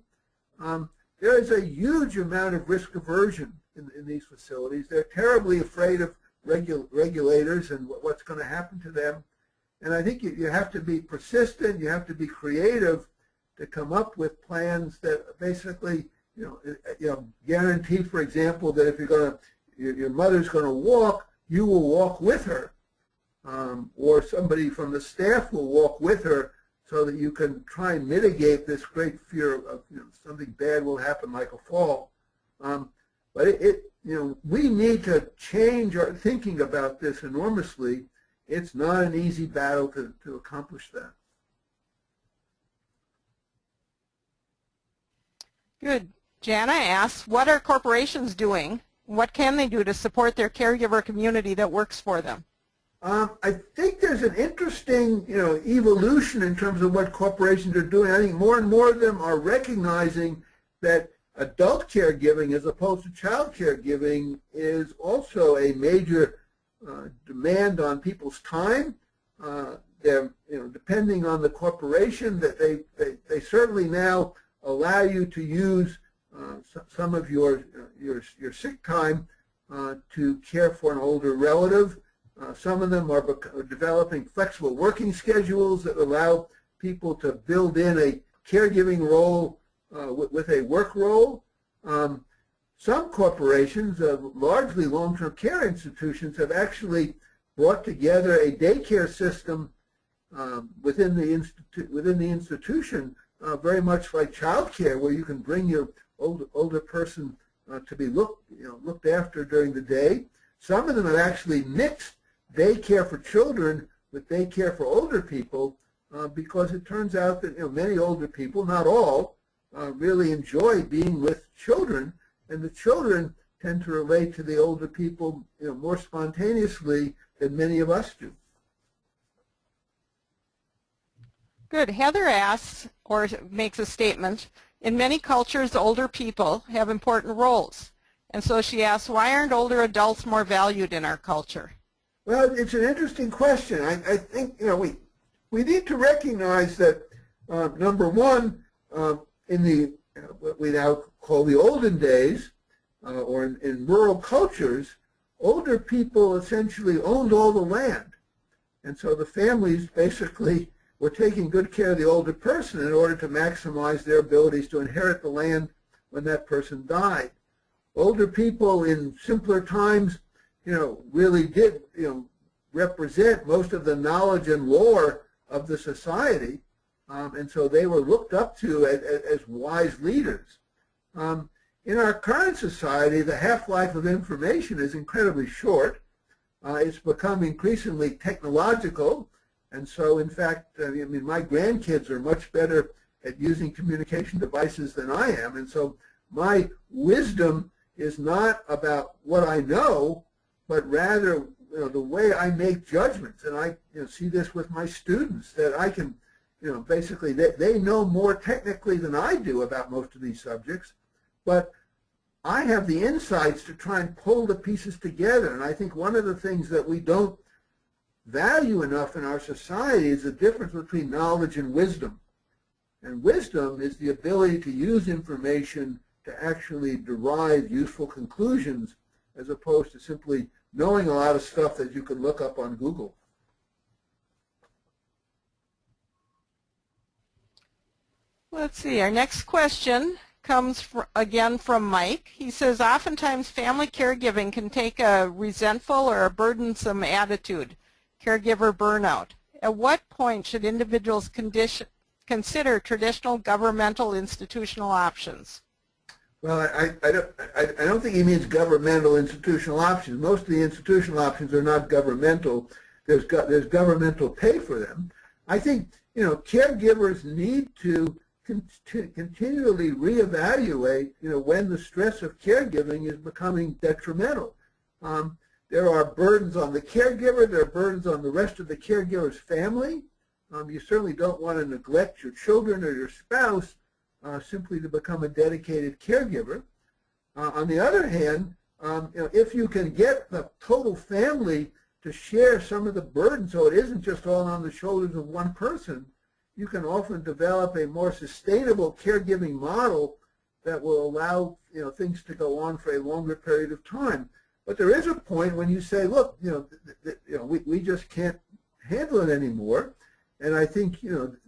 B: There is a huge amount of risk aversion in these facilities. They're terribly afraid of regulators and what's going to happen to them. And I think you have to be persistent, you have to be creative to come up with plans that basically, guarantee, for example, that if your mother's going to walk, you will walk with her. Or somebody from the staff will walk with her so that you can try and mitigate this great fear of something bad will happen like a fall. But we need to change our thinking about this enormously. It's not an easy battle to accomplish that.
A: Good. Jana asks, what are corporations doing? What can they do to support their caregiver community that works for them?
B: I think there's an interesting, evolution in terms of what corporations are doing. I think more and more of them are recognizing that adult caregiving as opposed to child caregiving is also a major demand on people's time. They're, depending on the corporation, that they certainly now allow you to use some of your sick time to care for an older relative. Some of them are developing flexible working schedules that allow people to build in a caregiving role with a work role. Some corporations, largely long-term care institutions, have actually brought together a daycare system within the institution, very much like child care, where you can bring your older person to be looked after during the day. Some of them have actually mixed daycare for children with daycare for older people because it turns out that many older people, not all, really enjoy being with children, and the children tend to relate to the older people more spontaneously than many of us do.
A: Good. Heather asks, or makes a statement, in many cultures older people have important roles, and so she asks, why aren't older adults more valued in our culture?
B: Well, it's an interesting question. I think we need to recognize that number one, in the what we now call the olden days, or in rural cultures, older people essentially owned all the land, and so the families basically were taking good care of the older person in order to maximize their abilities to inherit the land when that person died. Older people in simpler times, really did, represent most of the knowledge and lore of the society, and so they were looked up to as wise leaders. In our current society, the half-life of information is incredibly short. It's become increasingly technological, and so, in fact, my grandkids are much better at using communication devices than I am, and so my wisdom is not about what I know, but rather the way I make judgments. And I see this with my students, that I can, basically they know more technically than I do about most of these subjects, but I have the insights to try and pull the pieces together. And I think one of the things that we don't value enough in our society is the difference between knowledge and wisdom. And wisdom is the ability to use information to actually derive useful conclusions, as opposed to simply knowing a lot of stuff that you can look up on Google.
A: Let's see, our next question comes again from Mike. He says, oftentimes family caregiving can take a resentful or a burdensome attitude, caregiver burnout. At what point should individuals consider traditional governmental institutional options?
B: Well, I don't think he means governmental institutional options. Most of the institutional options are not governmental. There's governmental pay for them. I think caregivers need to continually reevaluate when the stress of caregiving is becoming detrimental. There are burdens on the caregiver. There are burdens on the rest of the caregiver's family. You certainly don't want to neglect your children or your spouse simply to become a dedicated caregiver. On the other hand, if you can get the total family to share some of the burden so it isn't just all on the shoulders of one person, you can often develop a more sustainable caregiving model that will allow things to go on for a longer period of time. But there is a point when you say, look, we just can't handle it anymore, and I think you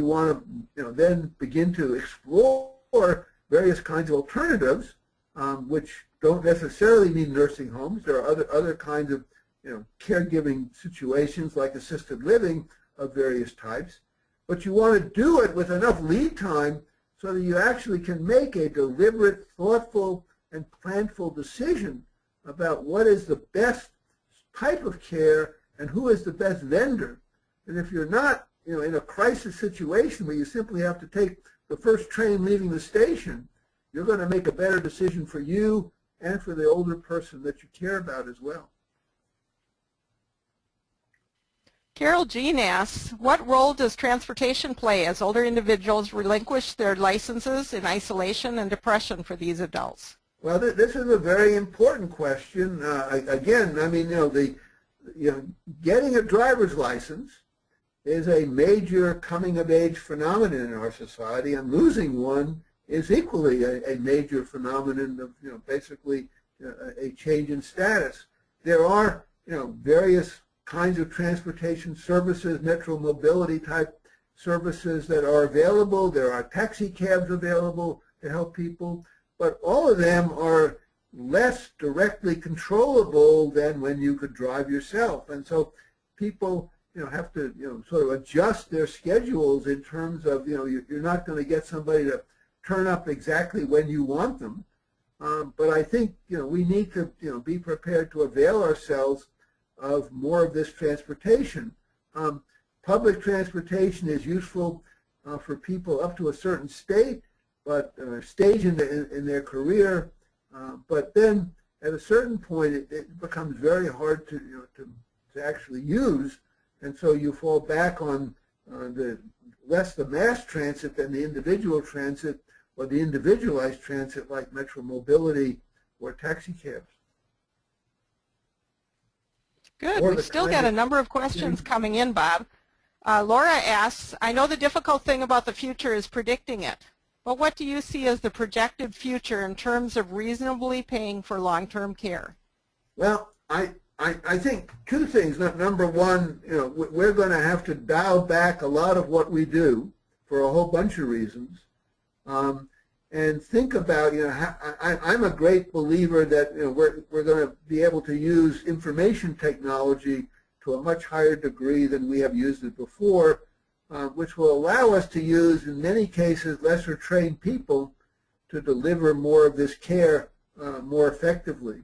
B: want to then begin to explore various kinds of alternatives, which don't necessarily mean nursing homes. There are other kinds of caregiving situations like assisted living of various types. But you want to do it with enough lead time so that you actually can make a deliberate, thoughtful, and planful decision about what is the best type of care and who is the best vendor. And if you're not in a crisis situation where you simply have to take the first train leaving the station, you're going to make a better decision for you and for the older person that you care about as well.
A: Carol Jean asks, what role does transportation play as older individuals relinquish their licenses in isolation and depression for these adults?
B: Well, this is a very important question. Again, getting a driver's license is a major coming-of-age phenomenon in our society, and losing one is equally a major phenomenon of, basically a change in status. There are, various kinds of transportation services, metro mobility type services that are available. There are taxi cabs available to help people, but all of them are less directly controllable than when you could drive yourself. And so people have to sort of adjust their schedules in terms of you're not going to get somebody to turn up exactly when you want them. But I think we need to be prepared to avail ourselves of more of this transportation. Public transportation is useful for people up to a certain stage in their career, but then at a certain point it becomes very hard to actually use, and so you fall back on less the mass transit than the individual transit or the individualized transit like metro mobility or taxi cabs.
A: Good. We've still got a number of questions coming in, Bob. Laura asks, I know the difficult thing about the future is predicting it, but what do you see as the projected future in terms of reasonably paying for long-term care?
B: Well, I I think two things. Number one, we're going to have to dial back a lot of what we do for a whole bunch of reasons. And think about, I'm a great believer that we're going to be able to use information technology to a much higher degree than we have used it before, which will allow us to use, in many cases, lesser trained people to deliver more of this care more effectively.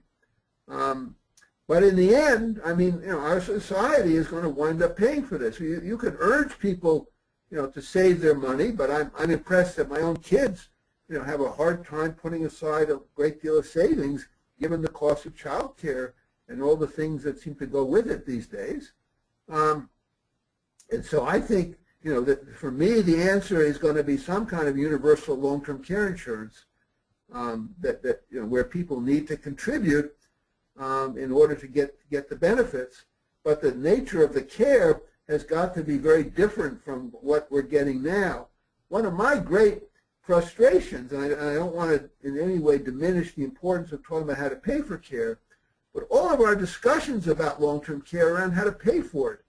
B: But in the end, I mean, our society is going to wind up paying for this. You could urge people, to save their money, but I'm impressed that my own kids, have a hard time putting aside a great deal of savings given the cost of child care and all the things that seem to go with it these days. And so I think, that for me, the answer is going to be some kind of universal long-term care insurance where people need to contribute in order to get the benefits. But the nature of the care has got to be very different from what we're getting now. One of my great frustrations, and I don't want to in any way diminish the importance of talking about how to pay for care, but all of our discussions about long-term care around how to pay for it,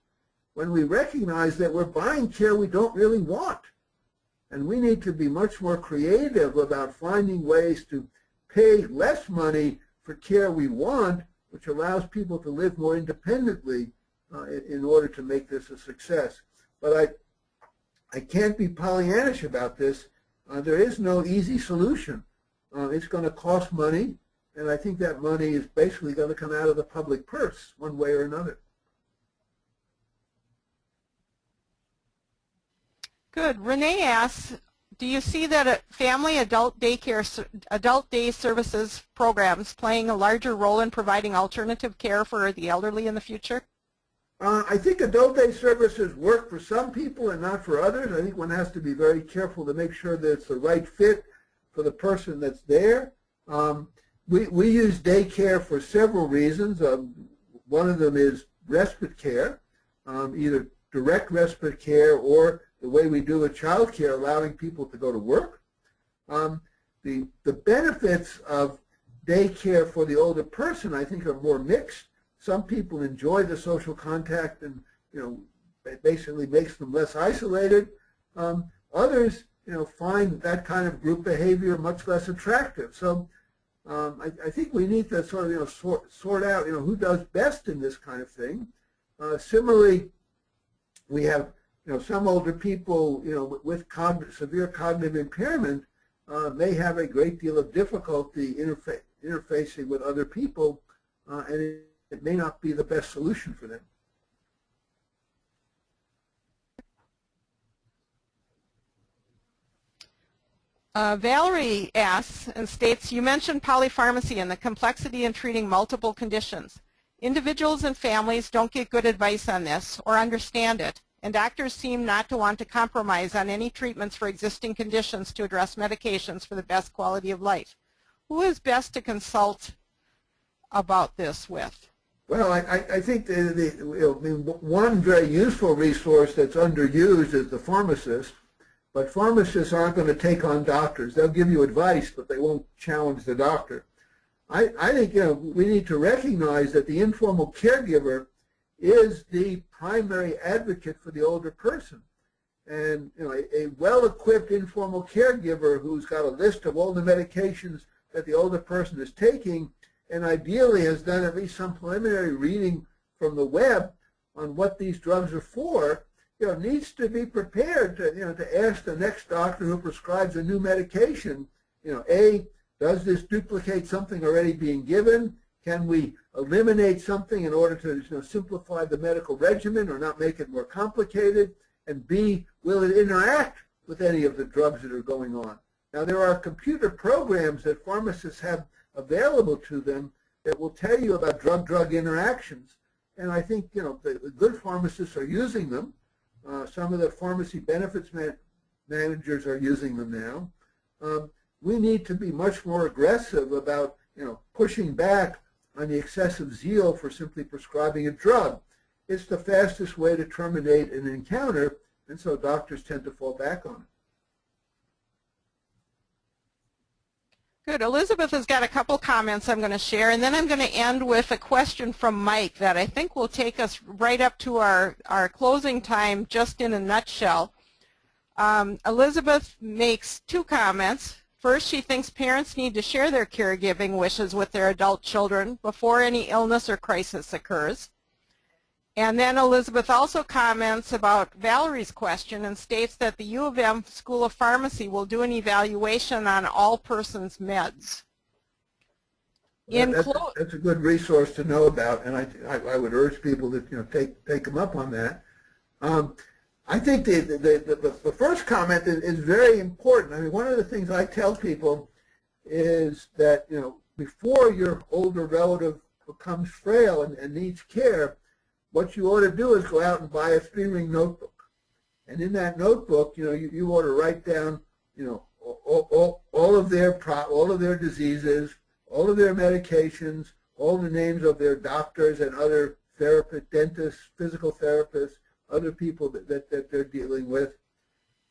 B: when we recognize that we're buying care we don't really want. And we need to be much more creative about finding ways to pay less money for care we want, which allows people to live more independently in order to make this a success. But I can't be Pollyannish about this. There is no easy solution. It's going to cost money, and I think that money is basically going to come out of the public purse one way or another.
A: Good. Renee asks, do you see that family adult day services programs playing a larger role in providing alternative care for the elderly in the future?
B: I think adult day services work for some people and not for others. I think one has to be very careful to make sure that it's the right fit for the person that's there. We use daycare for several reasons. One of them is respite care, either direct respite care or the way we do with child care, allowing people to go to work. The benefits of daycare for the older person, I think, are more mixed. Some people enjoy the social contact and, it basically makes them less isolated. Others, find that kind of group behavior much less attractive. So I think we need to sort of, sort out, who does best in this kind of thing. Similarly, we have, some older people, with severe cognitive impairment may have a great deal of difficulty interfacing with other people, and it may not be the best solution for them.
A: Valerie asks and states, you mentioned polypharmacy and the complexity in treating multiple conditions. Individuals and families don't get good advice on this or understand it, and doctors seem not to want to compromise on any treatments for existing conditions to address medications for the best quality of life. Who is best to consult about this with?
B: Well, I think one very useful resource that's underused is the pharmacist, but pharmacists aren't going to take on doctors. They'll give you advice, but they won't challenge the doctor. I think we need to recognize that the informal caregiver is the primary advocate for the older person. And a well-equipped informal caregiver who's got a list of all the medications that the older person is taking, and ideally has done at least some preliminary reading from the web on what these drugs are for, needs to be prepared to, to ask the next doctor who prescribes a new medication, A, does this duplicate something already being given? Can we eliminate something in order to simplify the medical regimen or not make it more complicated? And B, will it interact with any of the drugs that are going on? Now, there are computer programs that pharmacists have available to them that will tell you about drug-drug interactions. And I think, the good pharmacists are using them. Some of the pharmacy benefits managers are using them now. We need to be much more aggressive about, pushing back on the excessive zeal for simply prescribing a drug. It's the fastest way to terminate an encounter, and so doctors tend to fall back on it.
A: Good. Elizabeth has got a couple comments I'm going to share, and then I'm going to end with a question from Mike that I think will take us right up to our closing time just in a nutshell. Elizabeth makes two comments. First, she thinks parents need to share their caregiving wishes with their adult children before any illness or crisis occurs. And then Elizabeth also comments about Valerie's question and states that the U of M School of Pharmacy will do an evaluation on all persons' meds.
B: That's a good resource to know about, and I would urge people to take them up on that. I think the first comment is very important. I mean, one of the things I tell people is that before your older relative becomes frail and needs care, what you ought to do is go out and buy a 3-ring notebook, and in that notebook, you ought to write down, all of their diseases, all of their medications, all the names of their doctors and other therapists, dentists, physical therapists, other people that they're dealing with,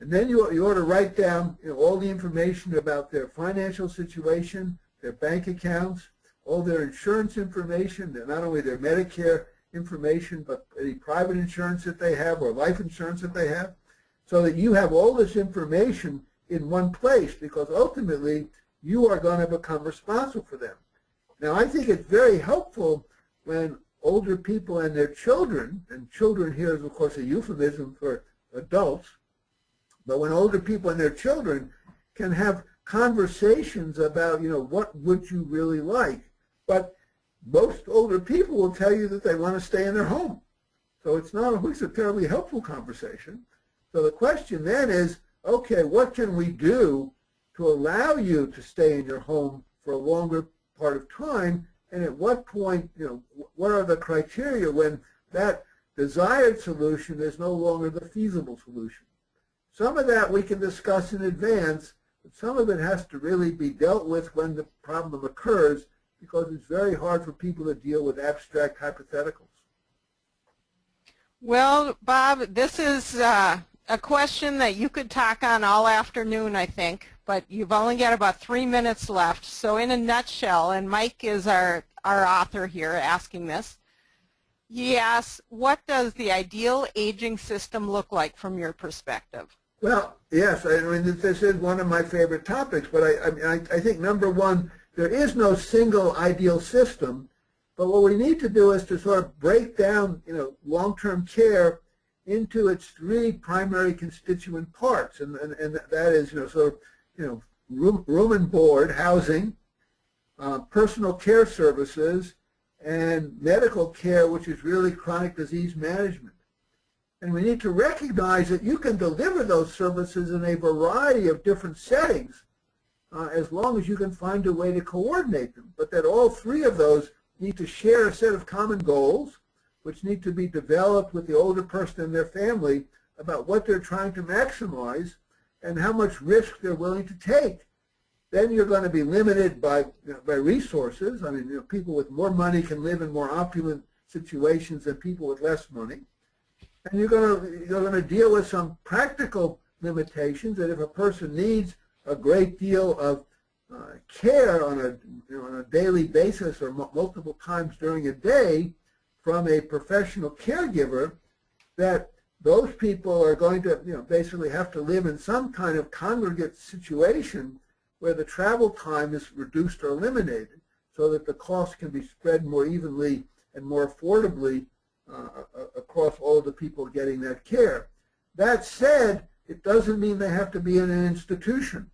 B: and then you ought to write down all the information about their financial situation, their bank accounts, all their insurance information, not only their Medicare information, but any private insurance that they have or life insurance that they have, so that you have all this information in one place, because ultimately you are going to become responsible for them. Now, I think it's very helpful when older people and their children, and children here is of course a euphemism for adults, but when older people and their children can have conversations about, what would you really like? But most older people will tell you that they want to stay in their home. So it's not always a terribly helpful conversation. So the question then is, okay, what can we do to allow you to stay in your home for a longer part of time? And at what point, what are the criteria when that desired solution is no longer the feasible solution? Some of that we can discuss in advance, but some of it has to really be dealt with when the problem occurs, because it's very hard for people to deal with abstract hypotheticals.
A: Well, Bob, this is a question that you could talk on all afternoon, I think, but you've only got about 3 minutes left. So in a nutshell, and Mike is our author here asking this, he asks, what does the ideal aging system look like from your perspective?
B: Well, yes, I mean, this is one of my favorite topics, but I think number one, there is no single ideal system, but what we need to do is to sort of break down, long-term care into its 3 primary constituent parts, and that is, room and board, housing, personal care services, and medical care, which is really chronic disease management. And we need to recognize that you can deliver those services in a variety of different settings, as long as you can find a way to coordinate them, but that all 3 of those need to share a set of common goals, which need to be developed with the older person and their family about what they're trying to maximize and how much risk they're willing to take. Then you're going to be limited by resources. I mean, people with more money can live in more opulent situations than people with less money. And you're going to deal with some practical limitations, that if a person needs a great deal of care on a daily basis or multiple times during a day from a professional caregiver, that those people are going to basically have to live in some kind of congregate situation where the travel time is reduced or eliminated, so that the cost can be spread more evenly and more affordably across all of the people getting that care. That said, it doesn't mean they have to be in an institution.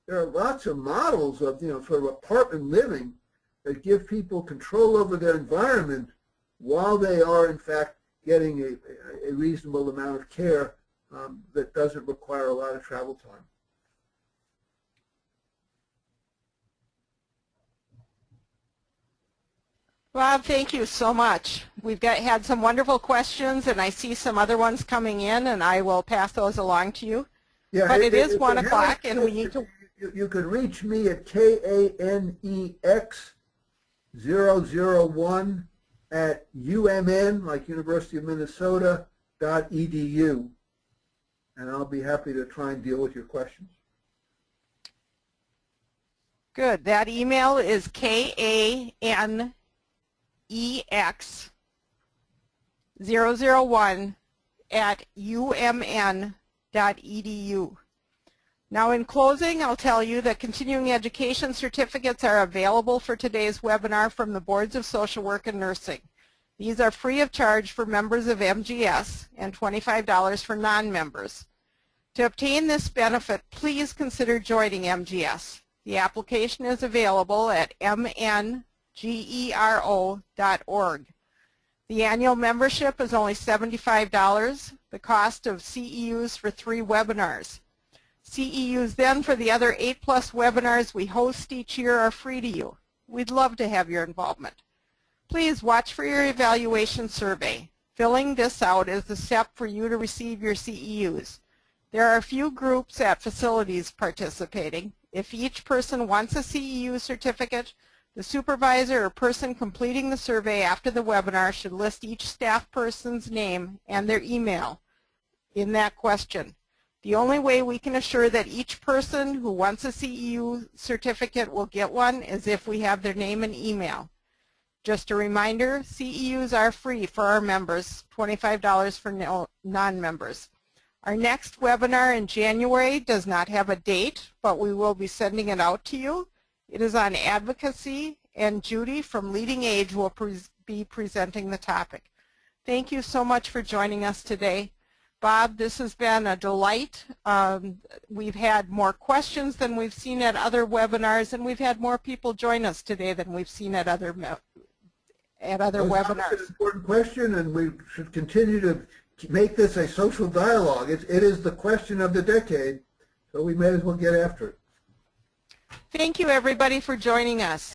B: There are lots of models of sort of apartment living that give people control over their environment while they are in fact getting a reasonable amount of care that doesn't require a lot of travel time.
A: Bob, thank you so much. We've had some wonderful questions, and I see some other ones coming in, and I will pass those along to you.
B: Yeah,
A: but it is 1 o'clock, and we need to...
B: You can reach me at KANEX001 at UMN, like University of Minnesota, .edu, and I'll be happy to try and deal with your questions.
A: Good. That email is kanex001@umn.edu. Now in closing, I'll tell you that continuing education certificates are available for today's webinar from the Boards of Social Work and Nursing. These are free of charge for members of MGS and $25 for non-members. To obtain this benefit, please consider joining MGS. The application is available at mngero.org. The annual membership is only $75, the cost of CEUs for 3 webinars. CEUs then for the other 8+ webinars we host each year are free to you. We'd love to have your involvement. Please watch for your evaluation survey. Filling this out is the step for you to receive your CEUs. There are a few groups at facilities participating. If each person wants a CEU certificate, the supervisor or person completing the survey after the webinar should list each staff person's name and their email in that question. The only way we can assure that each person who wants a CEU certificate will get one is if we have their name and email. Just a reminder, CEUs are free for our members, $25 for non-members. Our next webinar in January does not have a date, but we will be sending it out to you. It is on advocacy, and Judy from Leading Age will be presenting the topic. Thank you so much for joining us today. Bob, this has been a delight. We've had more questions than we've seen at other webinars, and we've had more people join us today than we've seen at other webinars.
B: That's an important question, and we should continue to make this a social dialogue. It is the question of the decade, so we may as well get after it.
A: Thank you, everybody, for joining us.